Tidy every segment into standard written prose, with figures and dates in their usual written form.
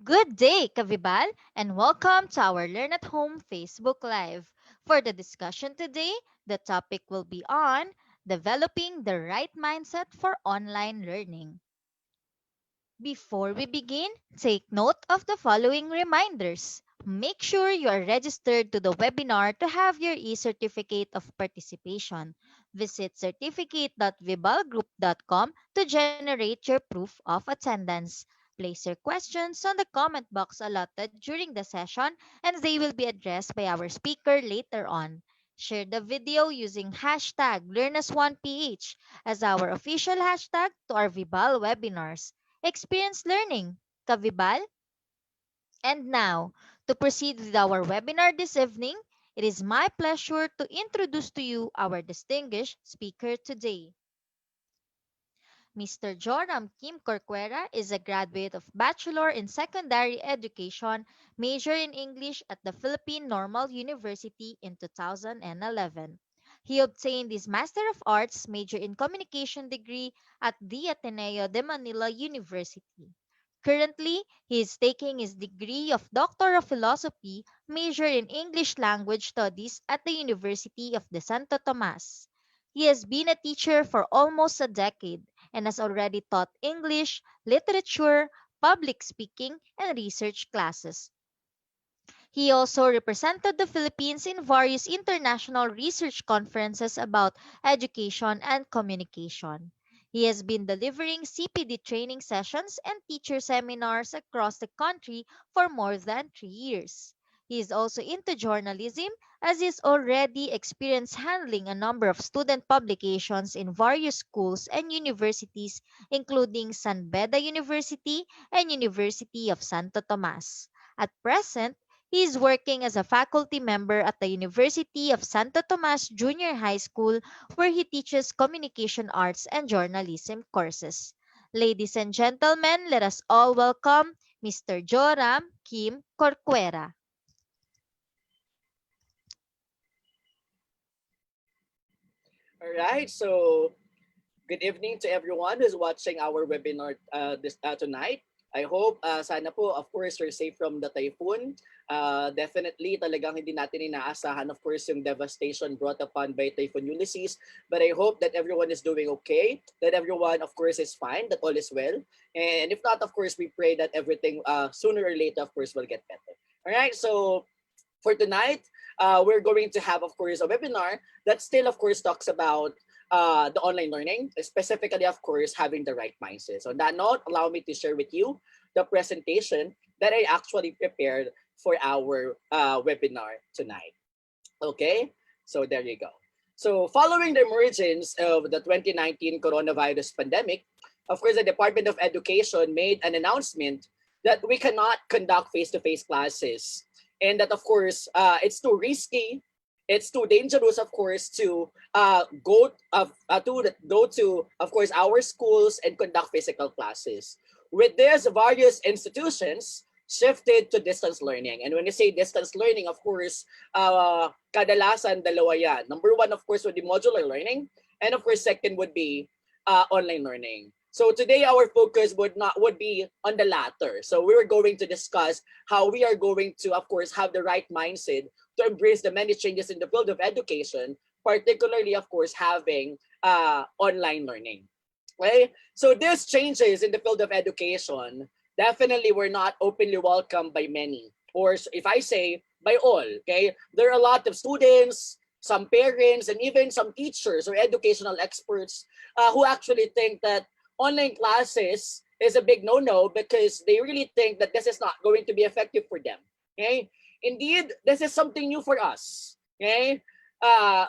Good day, Kavibal, and welcome to our Learn at Home Facebook Live. For the discussion today, the topic will be on developing the right mindset for online learning. Before we begin, take note of the following reminders. Make sure you are registered to the webinar to have your e-certificate of participation. Visit certificate.vibalgroup.com to generate your proof of attendance. Place your questions on the comment box allotted during the session and they will be addressed by our speaker later on. Share the video using hashtag LearnAs1PH as our official hashtag to our Vibal webinars. Experience learning, Kavibal. And now, to proceed with our webinar this evening, it is my pleasure to introduce to you our distinguished speaker today. Mr. Joram Kim Corcuera is a graduate of Bachelor in Secondary Education, major in English at the Philippine Normal University in 2011. He obtained his Master of Arts major in Communication degree at the Ateneo de Manila University. Currently, he is taking his degree of Doctor of Philosophy major in English Language Studies at the University of the Santo Tomas. He has been a teacher for almost a decade and has already taught English, literature, public speaking, and research classes. He also represented the Philippines in various international research conferences about education and communication. He has been delivering CPD training sessions and teacher seminars across the country for more than 3 years. He is also into journalism as he has already experienced handling a number of student publications in various schools and universities, including San Beda University and University of Santo Tomas. At present, he is working as a faculty member at the University of Santo Tomas Junior High School where he teaches communication arts and journalism courses. Ladies and gentlemen, let us all welcome Mr. Joram Kim Corcuera. All right, so good evening to everyone who's watching our webinar tonight. I hope sana po, of course, you're safe from the typhoon. Definitely, talagang hindi natin inaasahan, of course, yung devastation brought upon by Typhoon Ulysses. But I hope that everyone is doing okay, that everyone, of course, is fine, that all is well. And if not, of course, we pray that everything sooner or later, of course, will get better. All right, so for tonight, we're going to have, of course, a webinar that still, of course, talks about the online learning, specifically, of course, having the right mindset. So on that note, allow me to share with you the presentation that I actually prepared for our webinar tonight. Okay, so there you go. So following the emergence of the 2019 coronavirus pandemic, of course, the Department of Education made an announcement that we cannot conduct face-to-face classes and that, of course, it's too risky, it's too dangerous, of course, to go to, of course, our schools and conduct physical classes. With this, various institutions shifted to distance learning. And when you say distance learning, of course, kadalasan dalawa yan. Number one, of course, would be modular learning, and of course, second would be online learning. So today our focus would be on the latter. So we were going to discuss how we are going to, of course, have the right mindset to embrace the many changes in the field of education, particularly, of course, having online learning. Okay? So these changes in the field of education definitely were not openly welcomed by many, or if I say by all. Okay, there are a lot of students, some parents, and even some teachers or educational experts who actually think that online classes is a big no-no because they really think that this is not going to be effective for them. Okay, indeed, this is something new for us. Okay, uh,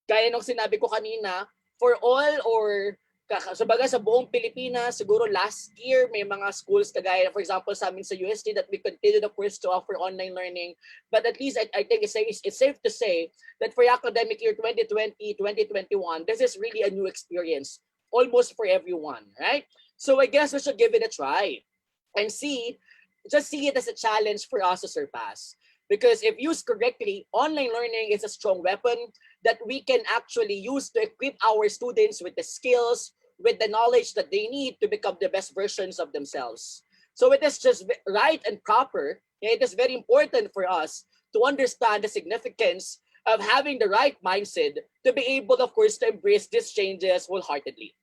gaya nung sinabi ko kanina, for all or sa buong Pilipinas, siguro last year may mga schools kagaya, for example, sa amin sa UST that we continue, of course, to offer online learning. But at least I think it's safe to say that for academic year 2020-2021, this is really a new experience, almost for everyone, right? So I guess we should give it a try and just see it as a challenge for us to surpass. Because if used correctly, online learning is a strong weapon that we can actually use to equip our students with the skills, with the knowledge that they need to become the best versions of themselves. So it is just right and proper. It is very important for us to understand the significance of having the right mindset to be able, of course, to embrace these changes wholeheartedly.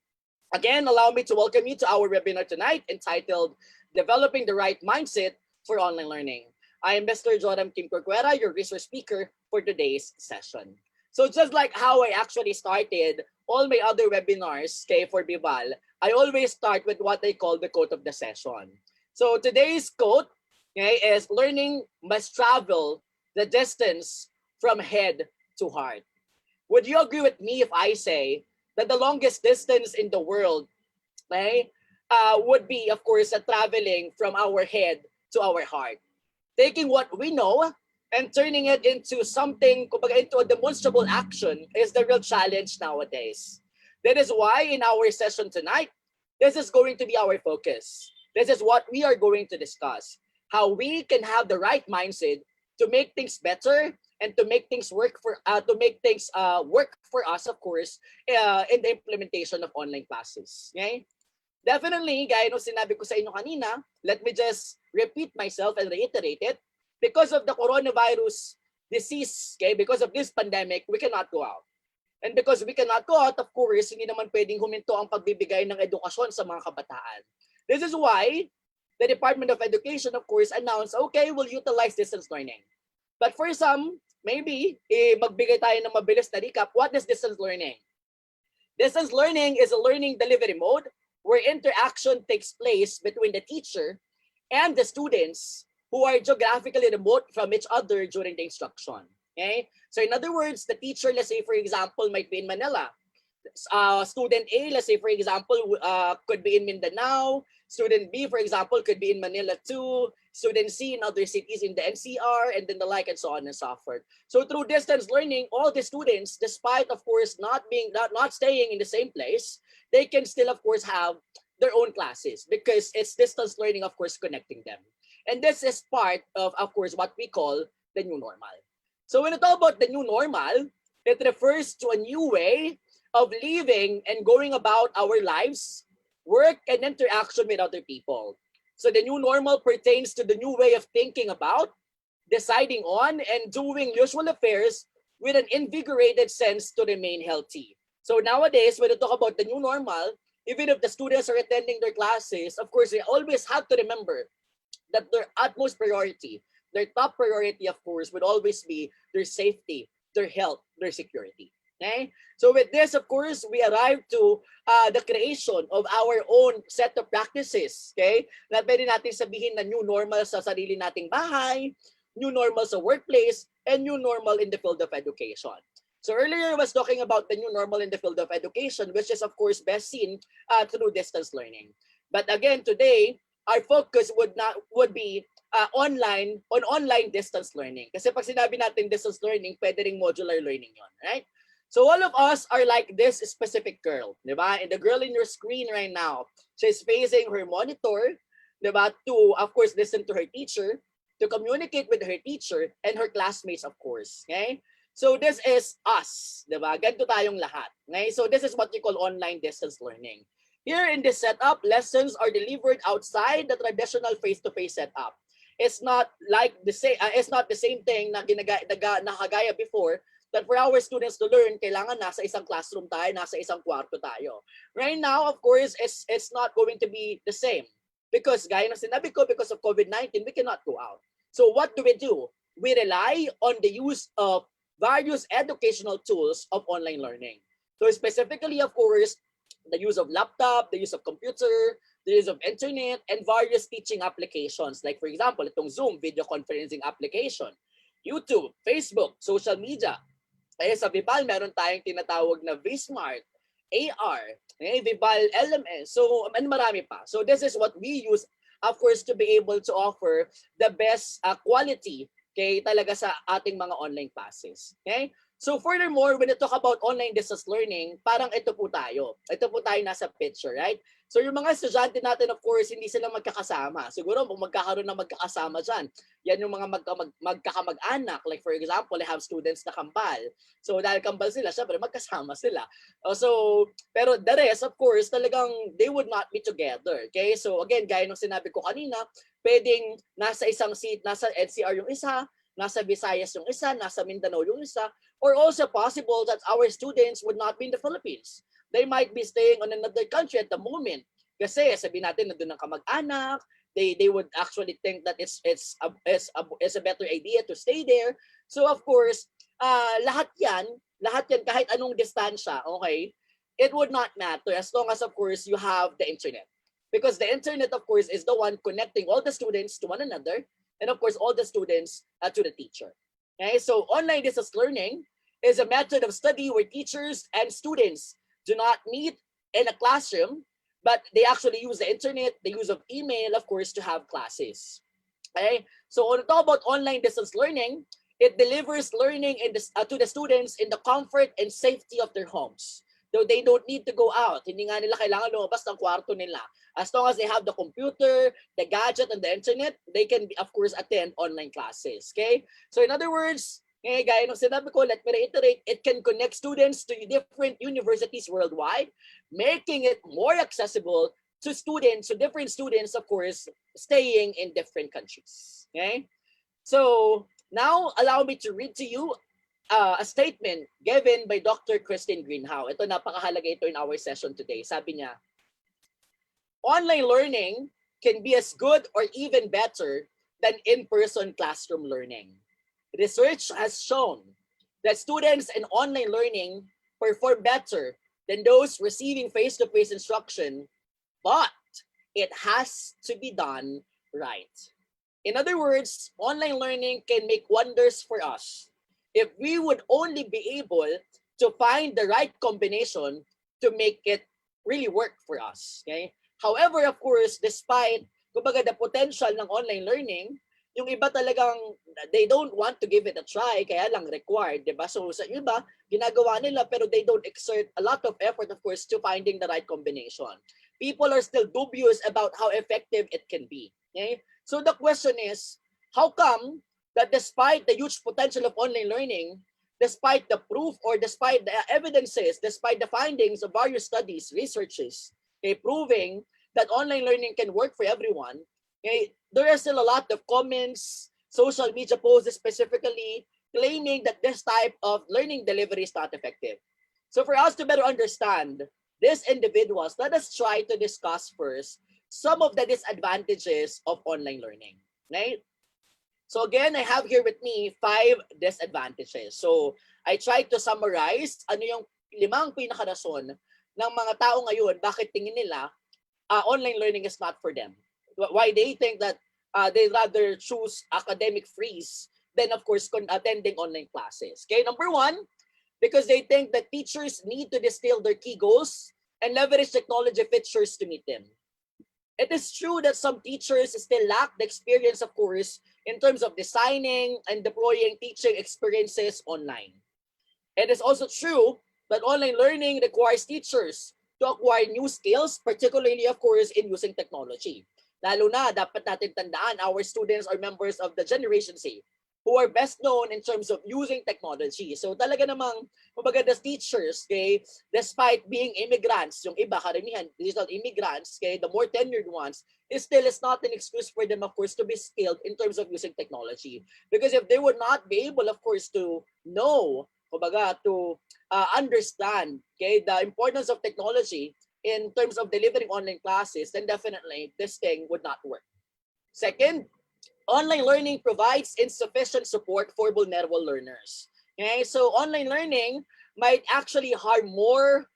Again, allow me to welcome you to our webinar tonight entitled Developing the Right Mindset for Online Learning. I am Mr. Joram Kim Corcuera, your resource speaker for today's session. So just like how I actually started all my other webinars, okay, for Bival, I always start with what I call the quote of the session. So today's quote, okay, is learning must travel the distance from head to heart. Would you agree with me if I say that the longest distance in the world, okay, would be, of course, traveling from our head to our heart? Taking what we know and turning it into something, kumbaga, into a demonstrable action is the real challenge nowadays. That is why in our session tonight, this is going to be our focus. This is what we are going to discuss. How we can have the right mindset to make things better and to make things work for us, of course, in the implementation of online classes. Okay? Definitely, gaya nung sinabi ko sa inyo kanina, let me just repeat myself and reiterate it. Because of the coronavirus disease, okay, because of this pandemic, we cannot go out. And because we cannot go out, of course, hindi naman pwedeng huminto ang pagbibigay ng edukasyon sa mga kabataan. This is why the Department of Education, of course, announced, okay, we'll utilize distance learning. But for some, maybe, magbigay tayo ng mabilis na recap. What is distance learning? Distance learning is a learning delivery mode where interaction takes place between the teacher and the students who are geographically remote from each other during the instruction. Okay? So in other words, the teacher, let's say for example, might be in Manila. Student A, let's say for example, could be in Mindanao. Student B, for example, could be in Manila too. Student C in other cities in the NCR, and then the like, and so on and so forth. So through distance learning, all the students, despite of course not staying in the same place, they can still of course have their own classes because it's distance learning, of course, connecting them. And this is part of course, what we call the new normal. So when we talk about the new normal, it refers to a new way of living and going about our lives, work, and interaction with other people. So the new normal pertains to the new way of thinking about, deciding on, and doing usual affairs with an invigorated sense to remain healthy. So nowadays, when we talk about the new normal, even if the students are attending their classes, of course, they always have to remember that their utmost priority, their top priority, of course, would always be their safety, their health, their security. Okay? So with this, of course, we arrive to the creation of our own set of practices. Okay? Na pwede natin sabihin na new normal sa sarili nating bahay, new normal sa workplace, and new normal in the field of education. So earlier I was talking about the new normal in the field of education, which is of course best seen through distance learning. But again, today, our focus would be online distance learning. Kasi pag sinabi natin distance learning, pwede ring modular learning yon, right? So all of us are like this specific girl, di ba? And the girl in your screen right now, she's facing her monitor, di ba? To, of course, listen to her teacher, to communicate with her teacher and her classmates, of course. Okay? So this is us, di ba? Ganito tayong lahat. Okay? So this is what we call online distance learning. Here in this setup, lessons are delivered outside the traditional face-to-face setup. It's not like the same. It's not the same thing na nakagaya before. That for our students to learn, kailangan nasa isang classroom tayo, nasa isang kwarto tayo. Right now, of course, it's not going to be the same. Because gaya ng sinabi ko, because of COVID-19, we cannot go out. So what do? We rely on the use of various educational tools of online learning. So specifically, of course, the use of laptop, the use of computer, the use of internet, and various teaching applications. Like for example, itong Zoom, video conferencing application, YouTube, Facebook, social media. Kaya sa Vibal, meron tayong tinatawag na vSmart, AR, Vibal LMS. So, marami pa. So, this is what we use, of course, to be able to offer the best quality, okay, talaga sa ating mga online classes. Okay? So furthermore, when you talk about online distance learning, parang ito po tayo. Ito po tayo nasa picture, right? So yung mga estudyante natin, of course, hindi sila magkakasama. Siguro kung magkakaroon ng magkakasama dyan, yan yung mga magkakamag-anak. Like for example, I have students na kambal. So dahil kambal sila, syempre magkasama sila. Pero the rest, of course, talagang they would not be together. Okay? So again, gaya ng sinabi ko kanina, pwedeng nasa isang seat, nasa NCR yung isa, nasa Visayas yung isa, nasa Mindanao yung isa, or also possible that our students would not be in the Philippines. They might be staying on another country at the moment. Kasi sabihin natin na doon ang kamag-anak, they would actually think that it's a better idea to stay there. So of course, lahat yan kahit anong distansya, okay, it would not matter as long as of course you have the internet. Because the internet of course is the one connecting all the students to one another, and of course all the students to the teacher. Okay, so online distance learning is a method of study where teachers and students do not meet in a classroom, but they actually use the internet, the use of email, of course, to have classes. Okay, so when we talk about online distance learning, it delivers learning to the students in the comfort and safety of their homes. Though they don't need to go out. Hindi nga nila kailangan lumabas ng kwarto nila. As long as they have the computer, the gadget, and the internet, they can, of course, attend online classes. Okay? So in other words, gaya ng sinabi ko, let me reiterate, it can connect students to different universities worldwide, making it more accessible to different students, of course, staying in different countries. Okay? So now, allow me to read to you a statement given by Dr. Christine Greenhow. Ito, napakahalaga ito in our session today. Sabi niya, online learning can be as good or even better than in-person classroom learning. Research has shown that students in online learning perform better than those receiving face-to-face instruction, but it has to be done right. In other words, online learning can make wonders for us if we would only be able to find the right combination to make it really work for us. Okay? However, of course, despite kumbaga the potential ng online learning, yung iba talagang they don't want to give it a try, kaya lang required, di ba? So sa iba, ginagawa nila pero they don't exert a lot of effort, of course, to finding the right combination. People are still dubious about how effective it can be. Okay? So the question is, how come that despite the huge potential of online learning, despite the proof or despite the evidences, despite the findings of various studies, researches, okay, proving that online learning can work for everyone, okay, there are still a lot of comments, social media posts specifically claiming that this type of learning delivery is not effective. So for us to better understand these individuals, let us try to discuss first some of the disadvantages of online learning. Right? So again, I have here with me 5 disadvantages. So I tried to summarize ano yung 5 pinakarason ng mga tao ngayon bakit tingin nila online learning is not for them. Why they think that they rather choose academic freeze than of course attending online classes. Okay, number 1, because they think that teachers need to distill their key goals and leverage technology features to meet them. It is true that some teachers still lack the experience, of course, in terms of designing and deploying teaching experiences online. It is also true that online learning requires teachers to acquire new skills, particularly, of course, in using technology. Lalo na, dapat natin tandaan, our students are members of the Generation Z, who are best known in terms of using technology. So talaga namang, kumbaga the teachers, okay, despite being immigrants, yung iba, karamihan, digital immigrants, okay, the more tenured ones, is not an excuse for them, of course, to be skilled in terms of using technology. Because if they would not be able, of course, to know, kumbaga, to understand, okay, the importance of technology in terms of delivering online classes, then definitely this thing would not work. Second, online learning provides insufficient support for vulnerable learners. Okay, so online learning might actually harm more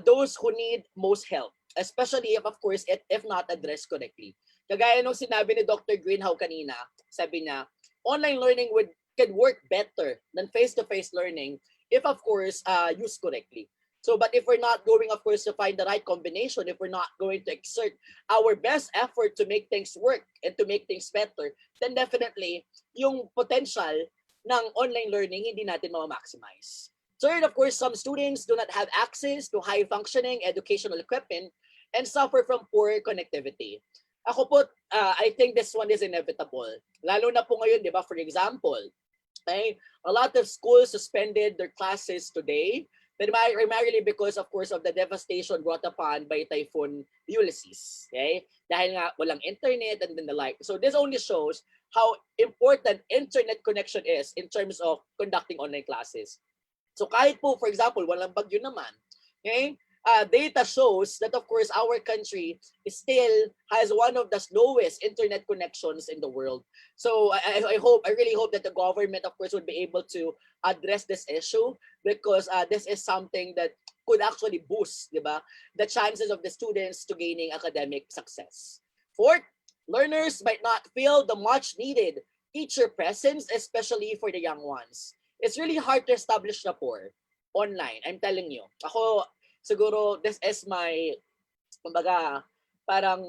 those who need most help, especially if, of course, if not addressed correctly. Kagaya nung sinabi ni Dr. Greenhow kanina, sabi niya, online learning can work better than face-to-face learning if, of course, used correctly. So, but if we're not going, of course, to find the right combination, if we're not going to exert our best effort to make things work and to make things better, then definitely, yung potential ng online learning, hindi natin ma-maximize. Third, of course, some students do not have access to high-functioning educational equipment and suffer from poor connectivity. Ako po, I think this one is inevitable. Lalo na po ngayon, di ba, for example, okay, a lot of schools suspended their classes today, primarily because, of course, of the devastation brought upon by Typhoon Ulysses. Okay? Dahil nga walang internet and then the like. So this only shows how important internet connection is in terms of conducting online classes. So kahit po, for example, walang bagyo naman, okay, data shows that, of course, our country still has one of the slowest internet connections in the world. So I really hope that the government, of course, would be able to address this issue, because this is something that could actually boost, di ba, the chances of the students to gaining academic success. Fourth, learners might not feel the much needed teacher presence, especially for the young ones. It's really hard to establish rapport online. I'm telling you. Ako, siguro, this is my, kumbaga, parang,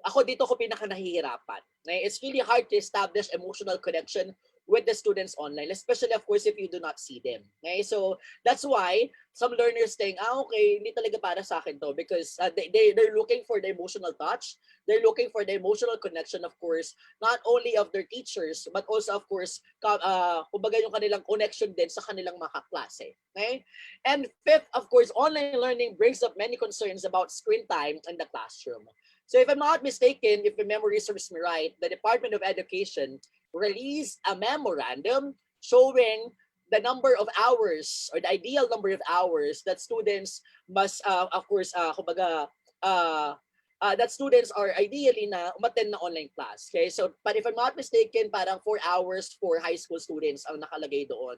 ako dito ko pinaka nahihirapan. It's really hard to establish emotional connection with the students online, especially, of course, if you do not see them. Okay? So that's why some learners think, okay, hindi talaga para sa akin to, because they're looking for the emotional touch. They're looking for the emotional connection, of course, not only of their teachers, but also, of course, kumbaga yung kanilang connection din sa kanilang mga kaklase. Okay? And fifth, of course, online learning brings up many concerns about screen time in the classroom. So if I'm not mistaken, if my memory serves me right, the Department of Education released a memorandum showing the number of hours, or the ideal number of hours that students must, of course, kumbaga, that students are ideally na umattend na online class. Okay, so but if I'm not mistaken, parang 4 hours for high school students ang nakalagay doon.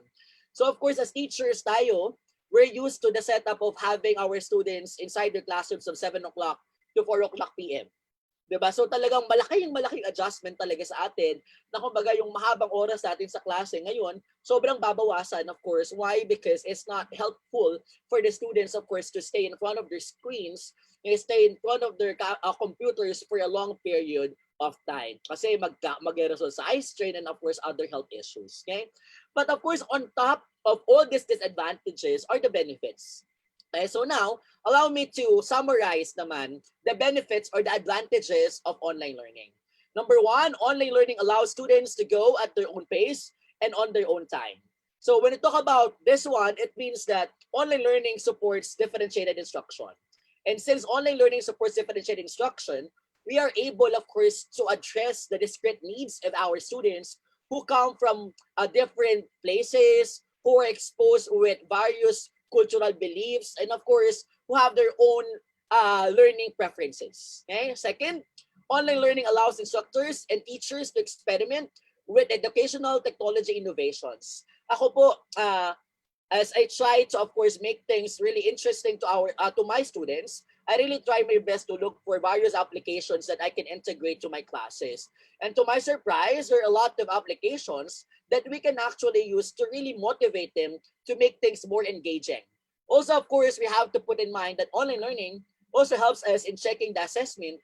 So of course, as teachers tayo, we're used to the setup of having our students inside their classrooms from 7 o'clock to 4 o'clock p.m. Diba? So talagang malaking adjustment talaga sa atin na kumbaga yung mahabang oras natin sa klase ngayon, sobrang babawasan, of course. Why? Because it's not helpful for the students, of course, to stay in front of their screens, stay in front of their computers for a long period of time. Kasi mag-result sa eye strain and, of course, other health issues. Okay? But, of course, on top of all these disadvantages are the benefits. Okay, so now, allow me to summarize naman the benefits or the advantages of online learning. Number one, online learning allows students to go at their own pace and on their own time. So when we talk about this one, it means that online learning supports differentiated instruction. And since online learning supports differentiated instruction, we are able, of course, to address the discrete needs of our students who come from different places, who are exposed with various cultural beliefs, and of course, who have their own learning preferences. Okay? Second, online learning allows instructors and teachers to experiment with educational technology innovations. Ako po, as I try to, of course, make things really interesting to my students, I really try my best to look for various applications that I can integrate to my classes. And to my surprise, there are a lot of applications that we can actually use to really motivate them to make things more engaging. Also, of course, we have to put in mind that online learning also helps us in checking the assessment,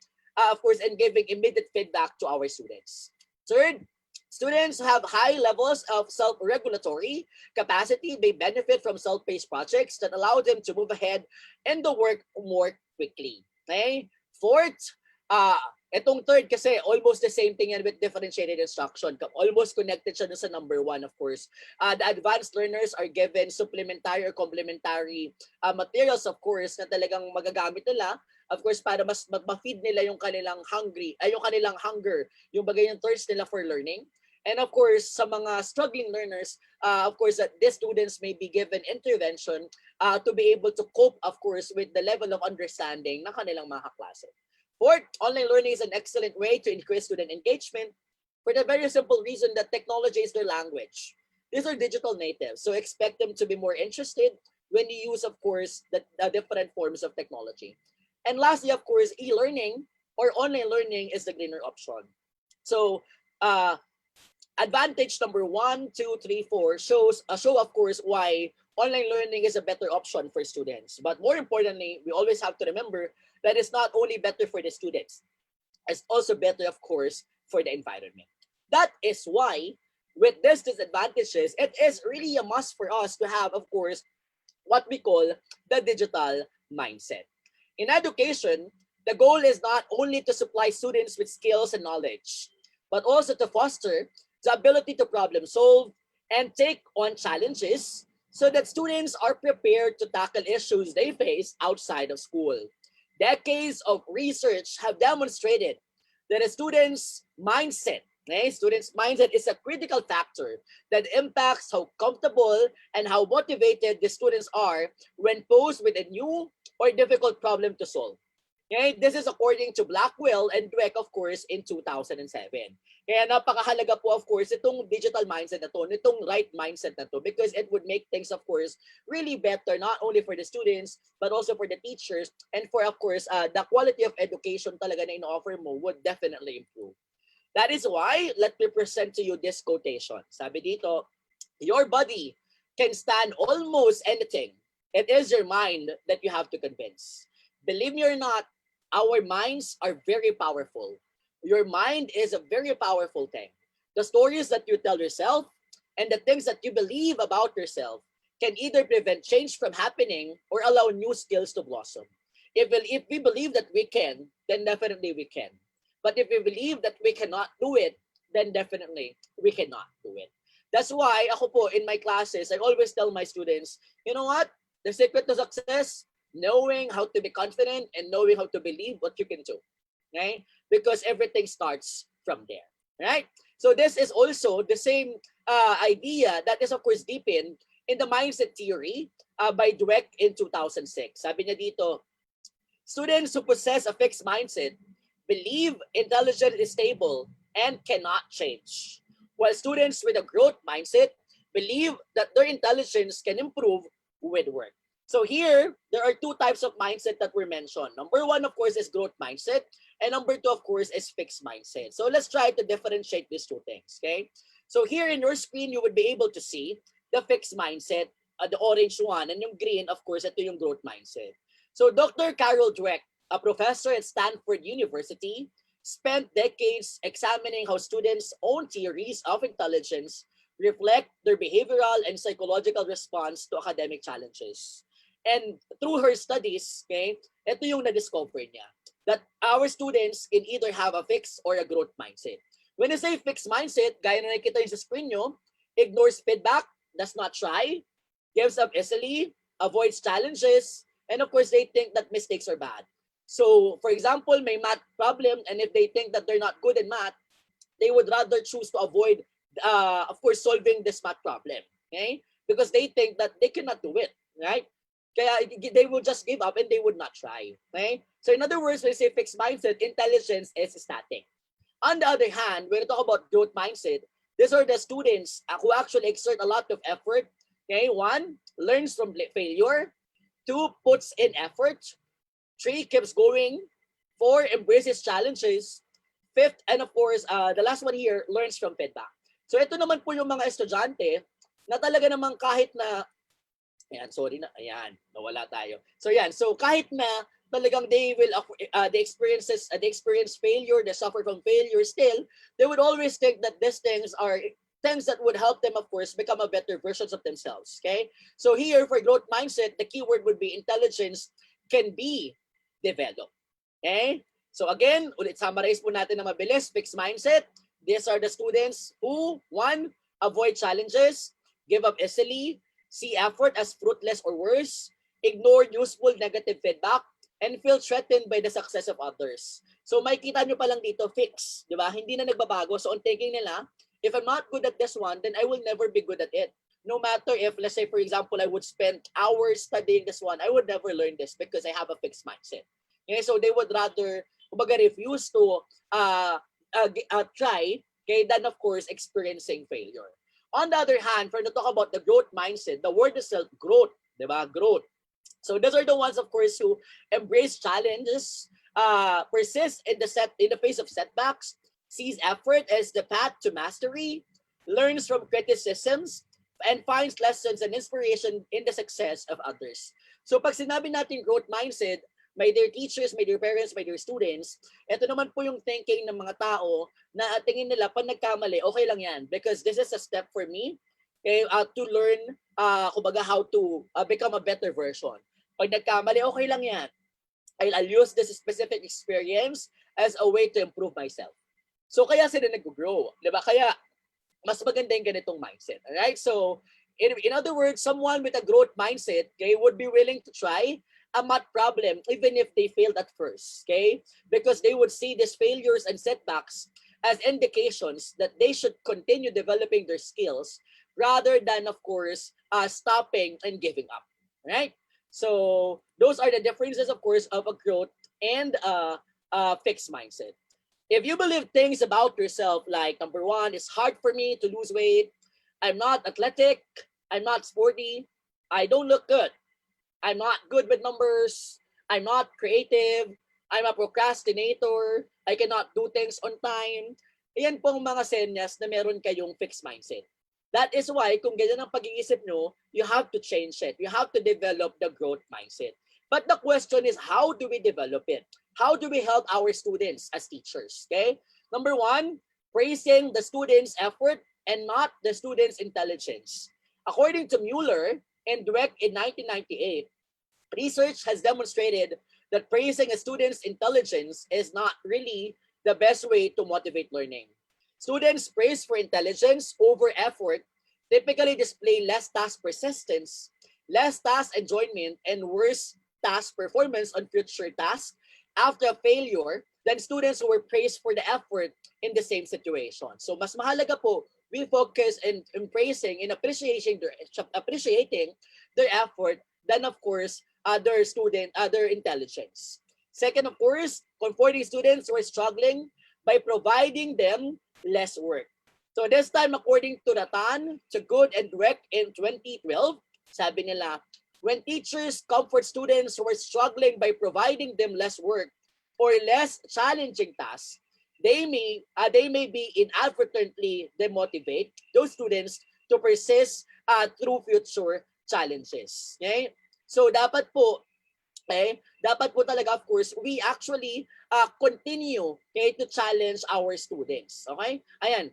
of course, and giving immediate feedback to our students. Third, students have high levels of self-regulatory capacity. They benefit from self-paced projects that allow them to move ahead in the work more quickly. Okay? Fourth, itong third kasi almost the same thing yan with differentiated instruction. Almost connected siya sa number one, of course. The advanced learners are given supplementary or complementary materials, of course, na talagang magagamit nila, of course, para mas ma-feed nila yung kanilang hunger, yung bagay yung thirst nila for learning. And of course, sa mga struggling learners, of course, that these students may be given intervention to be able to cope, of course, with the level of understanding ng kanilang mga kaklase. Fourth, online learning is an excellent way to increase student engagement for the very simple reason that technology is their language. These are digital natives, so expect them to be more interested when you use, of course, the different forms of technology. And lastly, of course, e-learning or online learning is the greener option. So, advantage number 1, 2, 3, 4 show, of course, why online learning is a better option for students. But more importantly, we always have to remember that it's not only better for the students, it's also better, of course, for the environment. That is why with these disadvantages, it is really a must for us to have, of course, what we call the digital mindset. In education, the goal is not only to supply students with skills and knowledge, but also to foster the ability to problem solve and take on challenges so that students are prepared to tackle issues they face outside of school. Decades of research have demonstrated that a student's mindset is a critical factor that impacts how comfortable and how motivated the students are when posed with a new or difficult problem to solve. Okay, this is according to Blackwell and Dweck, of course, in 2007. Kaya napakahalaga po, of course, itong digital mindset na to, itong right mindset na to, because it would make things, of course, really better, not only for the students, but also for the teachers, and for, of course, the quality of education talaga na in-offer mo would definitely improve. That is why, let me present to you this quotation. Sabi dito, your body can stand almost anything. It is your mind that you have to convince. Believe me or not, our minds are very powerful. Your mind is a very powerful thing. The stories that you tell yourself and the things that you believe about yourself can either prevent change from happening or allow new skills to blossom. If we believe that we can, then definitely we can. But if we believe that we cannot do it, then definitely we cannot do it. That's why ako po in my classes, I always tell my students, you know what? The secret to success, knowing how to be confident and knowing how to believe what you can do. Right? Because everything starts from there. Right? So this is also the same idea that is of course deepened in the mindset theory by Dweck in 2006. Sabi niya dito, students who possess a fixed mindset believe intelligence is stable and cannot change, while students with a growth mindset believe that their intelligence can improve with work. So here, there are two types of mindset that were mentioned. Number one, of course, is growth mindset. And number two, of course, is fixed mindset. So let's try to differentiate these two things, okay? So here in your screen, you would be able to see the fixed mindset, the orange one, and yung green, of course, ito yung growth mindset. So Dr. Carol Dweck, a professor at Stanford University, spent decades examining how students' own theories of intelligence reflect their behavioral and psychological response to academic challenges. And through her studies, okay, ito yung na-discover niya, that our students can either have a fixed or a growth mindset. When I say fixed mindset, gaya na nakita yung sa screen nyo, ignores feedback, does not try, gives up easily, avoids challenges, and of course, they think that mistakes are bad. So, for example, may math problem, and if they think that they're not good in math, they would rather choose to avoid, of course, solving this math problem. Okay? Because they think that they cannot do it. Right? Kaya they will just give up and they would not try. Okay? So, in other words, when we say fixed mindset, intelligence is static. On the other hand, when we talk about growth mindset, these are the students who actually exert a lot of effort. Okay? One, learns from failure. Two, puts in effort. Three, keeps going. Four, embraces challenges. Fifth, and of course, the last one here, learns from feedback. So ito naman po yung mga estudyante na talaga namang kahit na, ayan, sorry na, ayan, nawala tayo. So yan, so kahit na talagang they will, they experience failure, they suffer from failure still, they would always think that these things are things that would help them, of course, become a better versions of themselves. Okay? So here, for growth mindset, the keyword would be intelligence can be developed. Okay? So again, ulit summarize po natin na mabilis, fixed mindset. These are the students who, one, avoid challenges, give up easily, see effort as fruitless or worse, ignore useful negative feedback, and feel threatened by the success of others. So makikita nyo pa lang dito, fix. Di ba? Hindi na nagbabago. So ang thinking nila, if I'm not good at this one, then I will never be good at it. No matter if, let's say, for example, I would spend hours studying this one, I would never learn this because I have a fixed mindset. Okay, so they would rather, kumbaga, refuse to try, okay, than, of course, experiencing failure. On the other hand, for to talk about the growth mindset, the word itself, growth, diba? Growth. So those are the ones, of course, who embrace challenges, persist in the face of setbacks, sees effort as the path to mastery, learns from criticisms, and finds lessons and inspiration in the success of others. So pag sinabi natin growth mindset, my dear teachers, my dear parents, my dear students, ito naman po yung thinking ng mga tao na tingin nila pag nagkamali, okay lang yan because this is a step for me, okay, to learn, kumbaga how to become a better version. Pag nagkamali, okay lang yan. I'll use this specific experience as a way to improve myself. So kaya sila nag-grow, di ba? Kaya mas maganda yung ganitong mindset. Alright? So, in other words, someone with a growth mindset, okay, would be willing to try a math problem even if they failed at first, okay? Because they would see these failures and setbacks as indications that they should continue developing their skills rather than, of course, stopping and giving up, right? So, those are the differences, of course, of a growth and a fixed mindset. If you believe things about yourself like, number one, it's hard for me to lose weight, I'm not athletic, I'm not sporty, I don't look good, I'm not good with numbers, I'm not creative, I'm a procrastinator, I cannot do things on time, iyan pong mga senyas na meron kayong fixed mindset. That is why kung ganyan ang pag-iisip nyo, you have to change it. You have to develop the growth mindset. But the question is, how do we develop it? How do we help our students as teachers? Okay? Number one, praising the students' effort and not the students' intelligence. According to Mueller and Dweck in 1998, research has demonstrated that praising a student's intelligence is not really the best way to motivate learning. Students praised for intelligence over effort typically display less task persistence, less task enjoyment, and worse task performance on future tasks after a failure than students who were praised for the effort in the same situation. So mas mahalaga po we focus in praising and appreciating their effort than of course other intelligence. Second, of course, comforting students who are struggling by providing them less work. So this time, according to Ratan, Good and Dweck in 2012, sabi nila, when teachers comfort students who are struggling by providing them less work or less challenging tasks, they may be inadvertently demotivate those students to persist through future challenges. Okay? So dapat po, okay, dapat po talaga, of course, we actually continue, okay, to challenge our students. Okay? Ayan.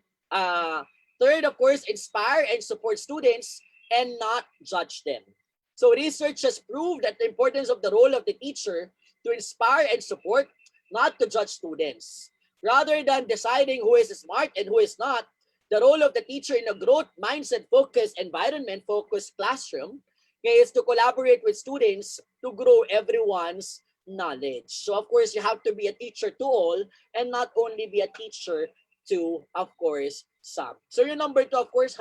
Third, of course, inspire and support students and not judge them. So research has proved that the importance of the role of the teacher to inspire and support, not to judge students. Rather than deciding who is smart and who is not, the role of the teacher in a growth mindset-focused, environment-focused classroom, okay, is to collaborate with students to grow everyone's knowledge. So of course, you have to be a teacher to all and not only be a teacher to, of course, some. So yung number two, of course,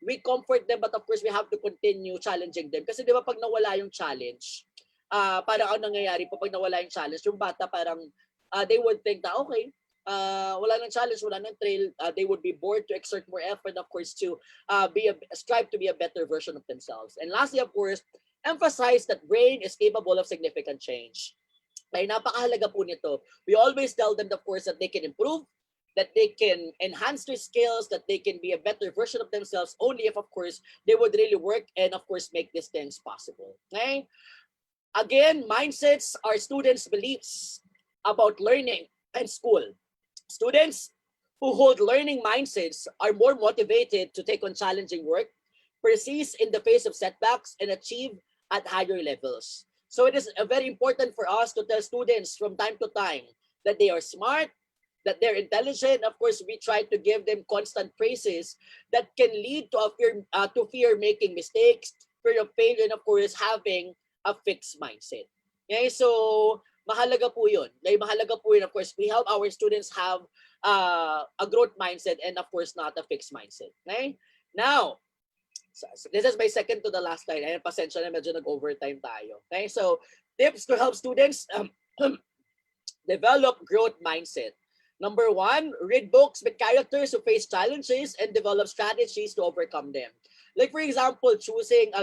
we comfort them, but of course, we have to continue challenging them. Kasi di ba pag nawala yung challenge, parang ano nangyayari po pag nawala yung challenge, yung bata parang they would think that, okay, wala nang challenge, wala nang trail, they would be bored to exert more effort, of course, to strive to be a better version of themselves. And lastly, of course, emphasize that brain is capable of significant change. Ay napakahalaga po nito. We always tell them, of course, that they can improve, that they can enhance their skills, that they can be a better version of themselves only if, of course, they would really work and, of course, make these things possible. Okay? Again, mindsets are students' beliefs about learning and school. Students who hold learning mindsets are more motivated to take on challenging work, persist in the face of setbacks, and achieve at higher levels. So it is very important for us to tell students from time to time that they are smart, that they're intelligent. Of course, we try to give them constant praises that can lead to fear making mistakes, fear of failure, and of course, having a fixed mindset. Okay, so mahalaga po yun. Like, mahalaga po yun, of course, we help our students have a growth mindset and of course not a fixed mindset. Okay? Now, so this is my second to the last slide. Ayan, pasensya na, medyo nag-overtime tayo. Okay, so tips to help students develop growth mindset. Number one, read books with characters who face challenges and develop strategies to overcome them. Like for example,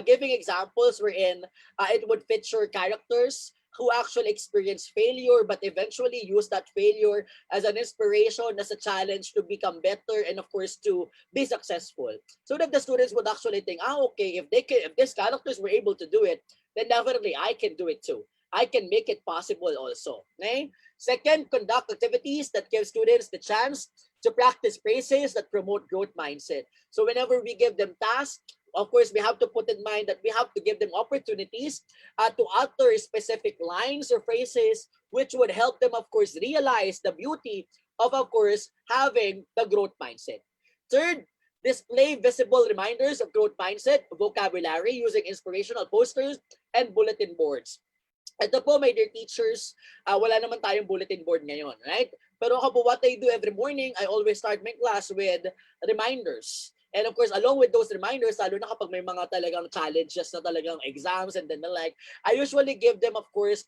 giving examples wherein it would feature characters who actually experience failure but eventually use that failure as an inspiration, as a challenge to become better and of course to be successful. So that the students would actually think, okay, if these characters were able to do it, then definitely I can do it too. I can make it possible also. Okay? Second, conduct activities that give students the chance to practice phrases that promote growth mindset. So whenever we give them tasks, of course, we have to put in mind that we have to give them opportunities to utter specific lines or phrases which would help them, of course, realize the beauty of course, having the growth mindset. Third, display visible reminders of growth mindset vocabulary using inspirational posters and bulletin boards. Ito po, my dear teachers, wala naman tayong bulletin board ngayon, right? Pero ako po, what I do every morning, I always start my class with reminders. And of course, along with those reminders, lalo na kapag may mga talagang challenges na talagang exams and then the like, I usually give them, of course,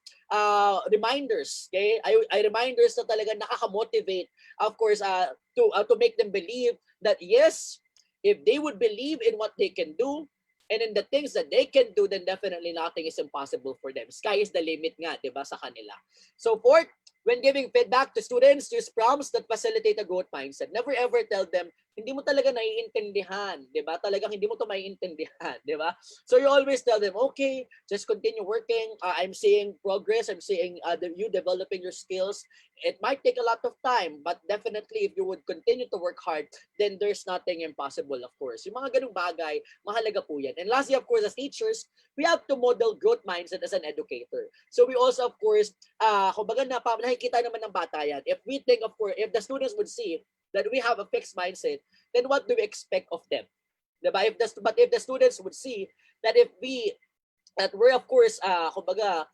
reminders. Okay? I reminders na talagang nakaka-motivate, of course, to make them believe that yes, if they would believe in what they can do, and in the things that they can do, then definitely nothing is impossible for them. Sky is the limit nga, di ba, sa kanila. So fourth, when giving feedback to students, use prompts that facilitate a growth mindset. Never ever tell them, hindi mo talaga naiintindihan, di ba? Talagang hindi mo to maiintindihan, di ba? So you always tell them, okay, just continue working. I'm seeing progress. I'm seeing you developing your skills. It might take a lot of time, but definitely if you would continue to work hard, then there's nothing impossible, of course. Yung mga ganung bagay, mahalaga po yan. And lastly, of course, as teachers, we have to model growth mindset as an educator. So we also, of course, kumbaga nakikita naman ng bata yan. If we think, of course, if the students would see that we have a fixed mindset, then what do we expect of them? Diba? But if the students would see that that we're, of course, kumbaga,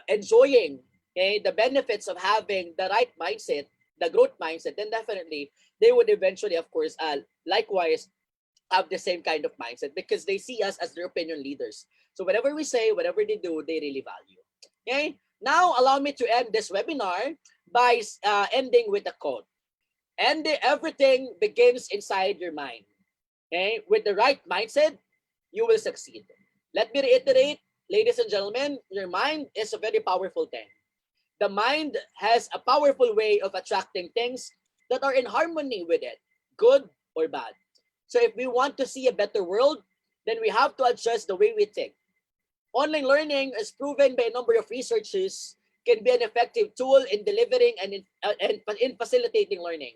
enjoying, okay, the benefits of having the right mindset, the growth mindset, then definitely they would eventually, of course, likewise have the same kind of mindset because they see us as their opinion leaders. So whatever we say, whatever they do, they really value. Okay? Now, allow me to end this webinar by ending with a quote. And everything begins inside your mind. Okay? With the right mindset, you will succeed. Let me reiterate, ladies and gentlemen, your mind is a very powerful thing. The mind has a powerful way of attracting things that are in harmony with it, good or bad. So if we want to see a better world, then we have to adjust the way we think. Online learning, as proven by a number of researchers, can be an effective tool in delivering and in facilitating learning.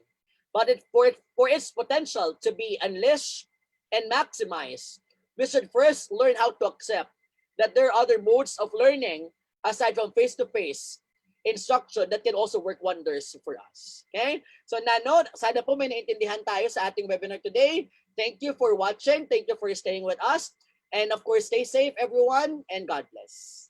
But for its potential to be unleashed and maximized, we should first learn how to accept that there are other modes of learning aside from face-to-face instruction that can also work wonders for us. Okay? So Nano, sana po may naintindihan tayo sa ating webinar today. Thank you for watching. Thank you for staying with us. And of course, stay safe everyone and God bless.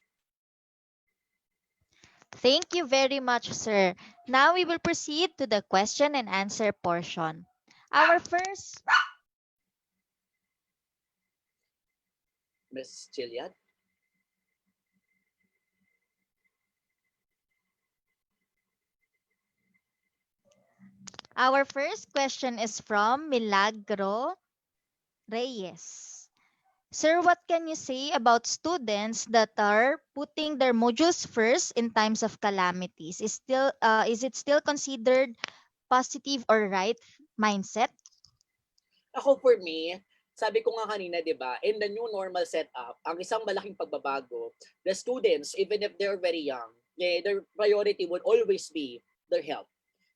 Thank you very much, sir. Now we will proceed to the question and answer portion. Our first Ms. Chiliad? Our first question is from Milagro Reyes. Sir, what can you say about students that are putting their modules first in times of calamities? Is it still considered positive or right mindset? Ako for me, sabi ko nga kanina, di ba, in the new normal setup, ang isang malaking pagbabago, the students, even if they're very young, their priority would always be their health,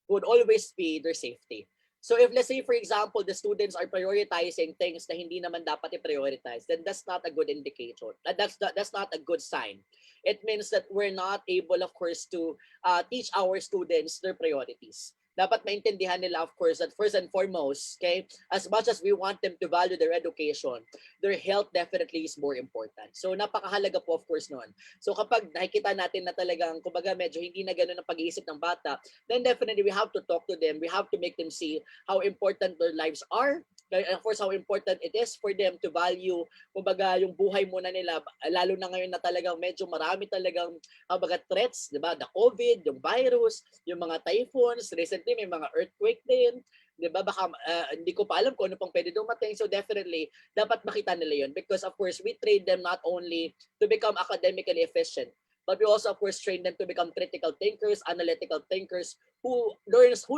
would always be their safety. So if let's say, for example, the students are prioritizing things na hindi naman dapat i-prioritize, then that's not a good indicator. That's not a good sign. It means that we're not able, of course, to teach our students their priorities. Dapat maintindihan nila, of course, that first and foremost, okay, as much as we want them to value their education, their health definitely is more important. So napakahalaga po, of course, noon. So kapag nakikita natin na talagang, kumbaga, medyo hindi na ganun ang pag-iisip ng bata, then definitely we have to talk to them. We have to make them see how important their lives are, and of course, how important it is for them to value, kumbaga, yung buhay muna nila, lalo na ngayon na talagang medyo marami talagang kumbaga threats, di ba? The COVID, yung virus, yung mga typhoons, recently may mga earthquake din, di ba? Baka hindi ko pa alam kung ano pang pwede dumating. So definitely, dapat makita nila yun because of course, we train them not only to become academically efficient, but we also of course train them to become critical thinkers, analytical thinkers, who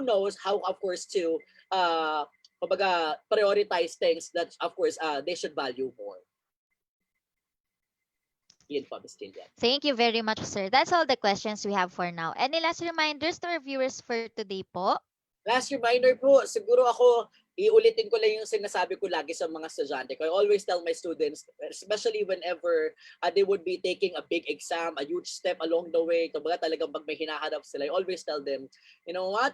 knows how of course to kumbaga, prioritize things that of course they should value more. Yun po, Miss Jillian. Thank you very much, sir. That's all the questions we have for now. Any last reminders to our viewers for today po? Last reminder po, siguro ako, iulitin ko lang yung sinasabi ko lagi sa mga estudyante ko. I always tell my students, especially whenever they would be taking a big exam, a huge step along the way, kumbaga talagang pag may hinaharap sila, I always tell them, you know what?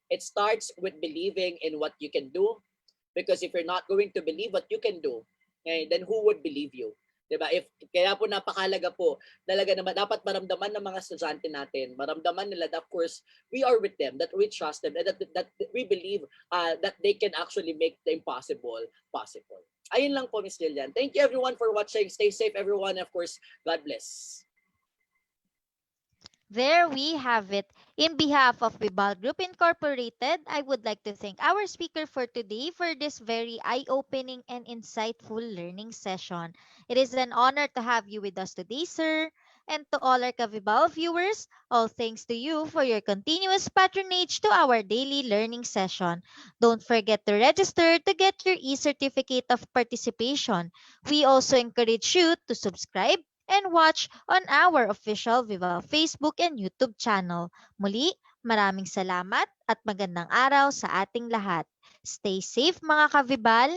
It starts with believing in what you can do. Because if you're not going to believe what you can do, then who would believe you? 'Di ba? Kaya po napakahalaga po, talaga naman dapat maramdaman ng mga estudyante natin, maramdaman nila that of course we are with them, that we trust them, and that we believe that they can actually make the impossible possible. Ayun lang po, Miss Lilian. Thank you everyone for watching. Stay safe everyone, and of course, God bless. There we have it. In behalf of Vibal Group Incorporated, I would like to thank our speaker for today for this very eye-opening and insightful learning session. It is an honor to have you with us today, sir. And to all our Kavibal viewers, all thanks to you for your continuous patronage to our daily learning session. Don't forget to register to get your e-certificate of participation. We also encourage you to subscribe and watch on our official Viva Facebook and YouTube channel. Muli, maraming salamat at magandang araw sa ating lahat. Stay safe mga kavibal!